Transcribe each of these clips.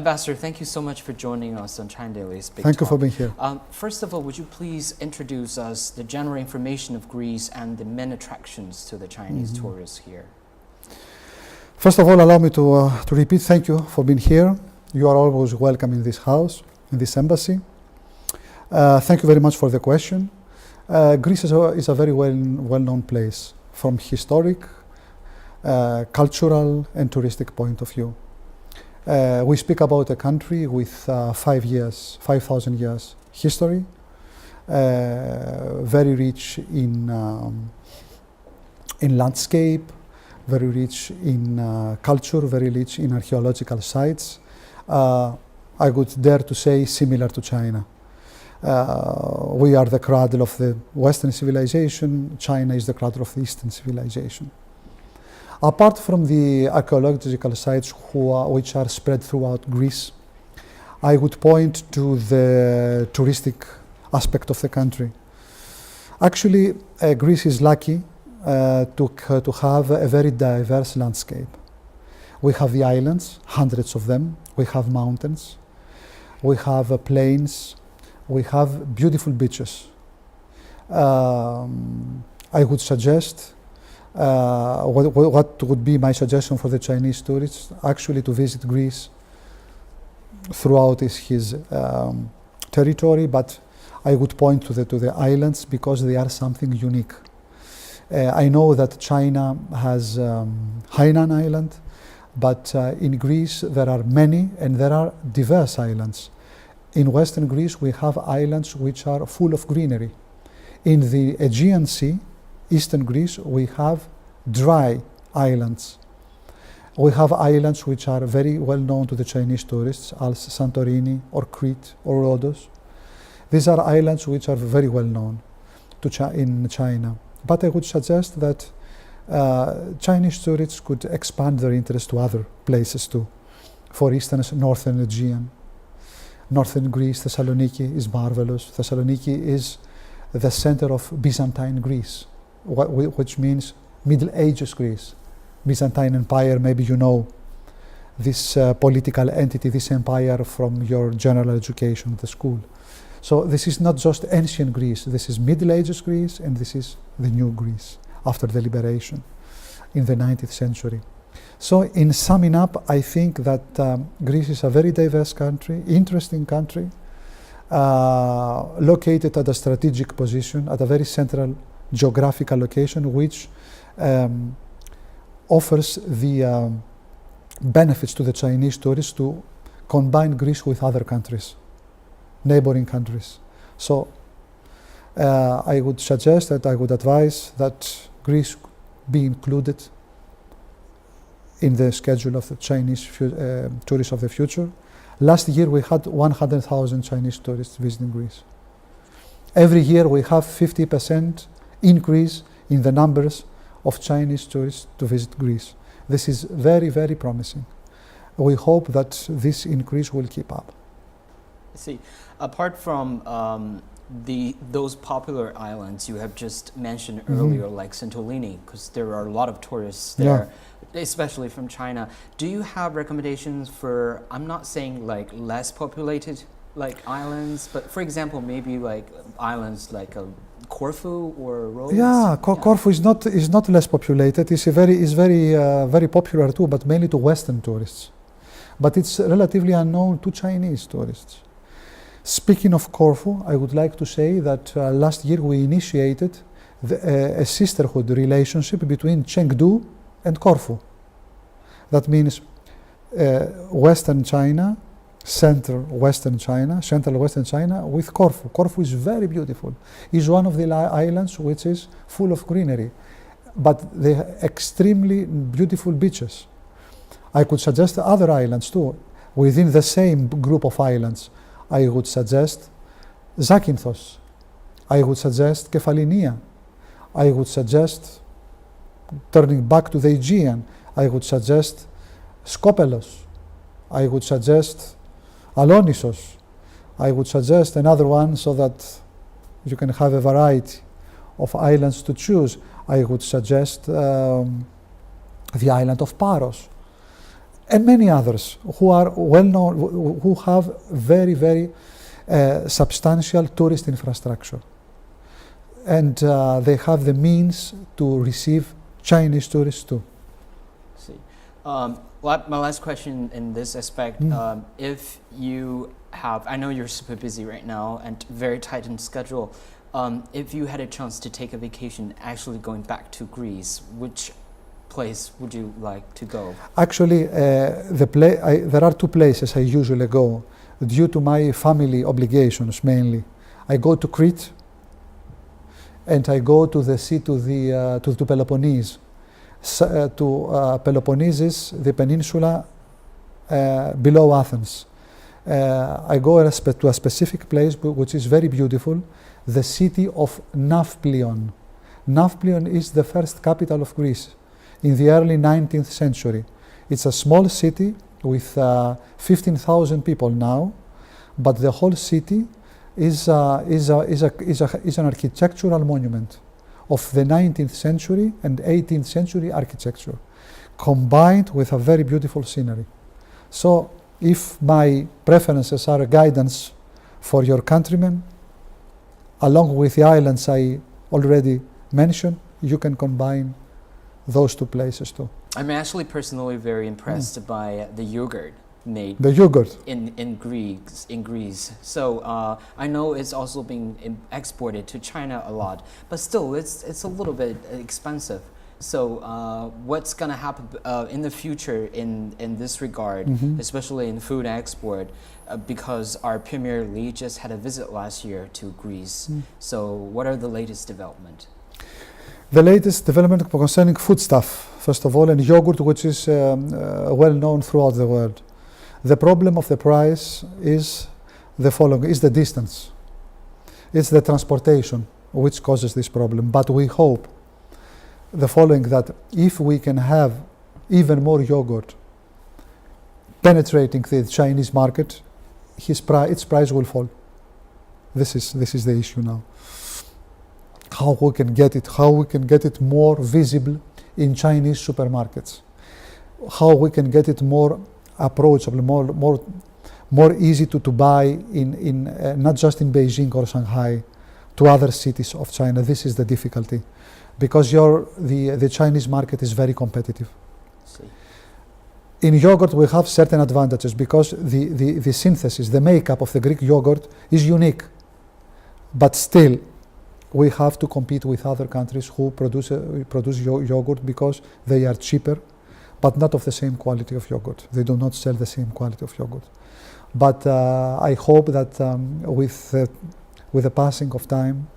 Ambassador, thank you so much for joining us on China Daily's Big Thank Talk. you for being here. First of all, would you please introduce us the general information of Greece and the main attractions to the Chinese tourists here? First of all, allow me to repeat thank you for being here. You are always welcome in this house, in this embassy. Thank you very much for the question. Greece is a very well-known place from historic, cultural and touristic point of view. We speak about a country with 5,000 years history, very rich in landscape, very rich in culture, very rich in archaeological sites. I would dare to say similar to China. We are the cradle of the Western civilization. China is the cradle of the Eastern civilization. Apart from the archaeological sites which are spread throughout Greece, I would point to the touristic aspect of the country. Actually, Greece is lucky to have a very diverse landscape. We have the islands, hundreds of them. We have mountains. We have plains. We have beautiful beaches. I would suggest, what would be my suggestion for the Chinese tourists, actually to visit Greece throughout his territory, but I would point to the islands because they are something unique. I know that China has Hainan Island, but in Greece there are many and there are diverse islands. In Western Greece we have islands which are full of greenery. In the Aegean Sea, Eastern Greece, we have dry islands. We have islands which are very well known to the Chinese tourists, as Santorini or Crete or Rhodos. These are islands which are very well known in China. But I would suggest that Chinese tourists could expand their interest to other places too. For instance, Northern Aegean. Northern Greece, Thessaloniki is marvelous. Thessaloniki is the center of Byzantine Greece, which means Middle Ages Greece. Byzantine Empire, maybe you know this political entity, this empire from your general education at the school. So this is not just ancient Greece, this is Middle Ages Greece, and this is the new Greece after the liberation in the 19th century. So in summing up, I think that Greece is a very diverse country, interesting country, located at a strategic position, at a very central geographical location, which offers the benefits to the Chinese tourists to combine Greece with other countries, neighboring countries. So I would suggest that I would advise that Greece be included in the schedule of the Chinese tourists of the future. Last year we had 100,000 Chinese tourists visiting Greece. Every year we have 50% increase in the numbers of Chinese tourists to visit Greece. This is very, very promising. We hope that this increase will keep up. I see. Apart from those popular islands you have just mentioned earlier, like Santorini, because there are a lot of tourists there, especially from China. Do you have recommendations for, I'm not saying like less populated like islands, but for example, maybe like islands like Corfu or Rhodes? Corfu is not less populated. It's very popular too, but mainly to Western tourists. But it's relatively unknown to Chinese tourists. Speaking of Corfu, I would like to say that last year we initiated a sisterhood relationship between Chengdu and Corfu. That means Western China, central Western China with Corfu. Corfu is very beautiful. It's one of the islands which is full of greenery, but they have extremely beautiful beaches. I could suggest other islands too. Within the same group of islands, I would suggest Zakynthos. I would suggest Kefalonia. I would suggest, turning back to the Aegean, I would suggest Skopelos. I would suggest Alonissos. I would suggest another one so that you can have a variety of islands to choose. I would suggest the island of Paros. and many others who are well known, who have very, very substantial tourist infrastructure. And they have the means to receive Chinese tourists too. See. My last question in this aspect, if you have, I know you're super busy right now and very tight in schedule, if you had a chance to take a vacation actually going back to Greece, which place would you like to go? Actually, there are two places I usually go due to my family obligations mainly. I go to Crete and I go to the sea, to Peloponnese. To Peloponnesus, the peninsula below Athens. I go to a specific place which is very beautiful, the city of Nafplion. Nafplion is the first capital of Greece in the early 19th century. It's a small city with 15,000 people now, but the whole city is an architectural monument of the 19th century and 18th century architecture, combined with a very beautiful scenery. So if my preferences are a guidance for your countrymen, along with the islands I already mentioned, you can combine those two places too. I'm actually personally very impressed by the yogurt made in Greece. So I know it's also being exported to China a lot, but still it's a little bit expensive. So what's going to happen in the future in this regard, especially in food export, because our Premier Li just had a visit last year to Greece. So what are the latest development? The latest development concerning foodstuff, first of all, and yogurt, which is well known throughout the world. The problem of the price is the following, is the distance. It's the transportation which causes this problem. But we hope the following, that if we can have even more yogurt penetrating the Chinese market, its price will fall. This is the issue now. How we can get it more visible in Chinese supermarkets. How we can get it more approachable, more easy to buy in not just in Beijing or Shanghai, to other cities of China. This is the difficulty, because the Chinese market is very competitive. In yogurt we have certain advantages because the synthesis, the makeup of the Greek yogurt is unique, but still we have to compete with other countries who produce yogurt because they are cheaper, but not of the same quality of yogurt. They do not sell the same quality of yogurt. But I hope that with the passing of time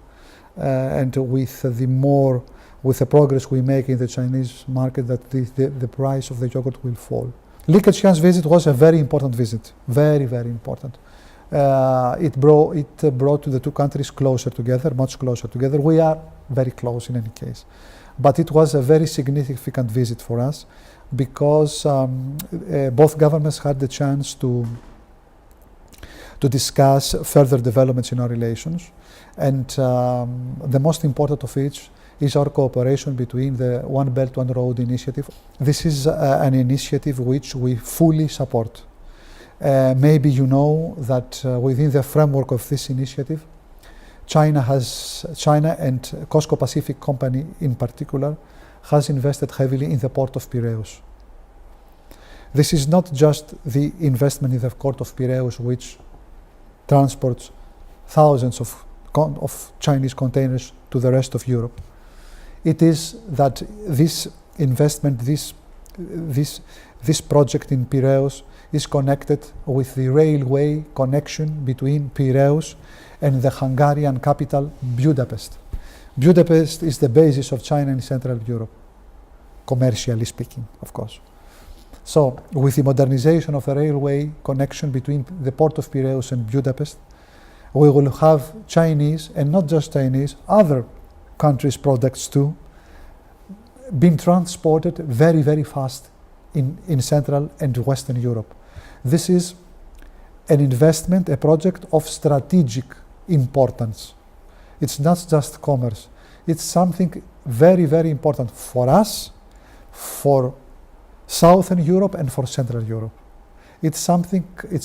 and with the progress we make in the Chinese market, that the price of the yogurt will fall. Li Keqiang's visit was a very important visit, very, very important. It brought the two countries closer together, much closer together. We are very close in any case. But it was a very significant visit for us because both governments had the chance to discuss further developments in our relations. And the most important of which is our cooperation between the One Belt, One Road initiative. This is an initiative which we fully support. Maybe you know that within the framework of this initiative, China and Costco Pacific Company in particular has invested heavily in the port of Piraeus. This is not just the investment in the port of Piraeus, which transports thousands of Chinese containers to the rest of Europe. It is that this investment, this project in Piraeus is connected with the railway connection between Piraeus and the Hungarian capital, Budapest. Budapest is the basis of China in Central Europe, commercially speaking, of course. So, with the modernization of the railway connection between the port of Piraeus and Budapest, we will have Chinese, and not just Chinese, other countries' products too, being transported very, very fast in Central and Western Europe. This is an investment, a project of strategic importance. It's not just commerce. It's something very, very important for us, for Southern Europe and for Central Europe. It's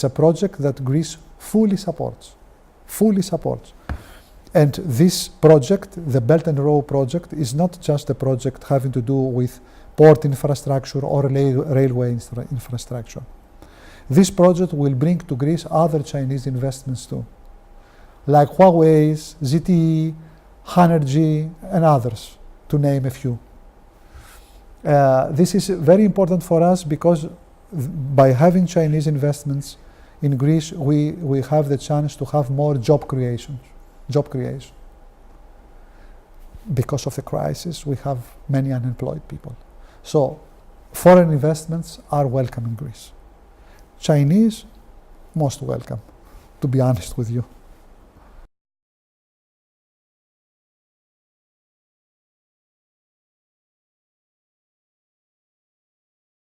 a project that Greece fully supports. And this project, the Belt and Road project, is not just a project having to do with port infrastructure or railway infrastructure. This project will bring to Greece other Chinese investments too, like Huawei's, ZTE, Hanergy, and others, to name a few. This is very important for us because by having Chinese investments in Greece, we have the chance to have more job creation. Because of the crisis, we have many unemployed people. So foreign investments are welcome in Greece. Chinese, most welcome, to be honest with you.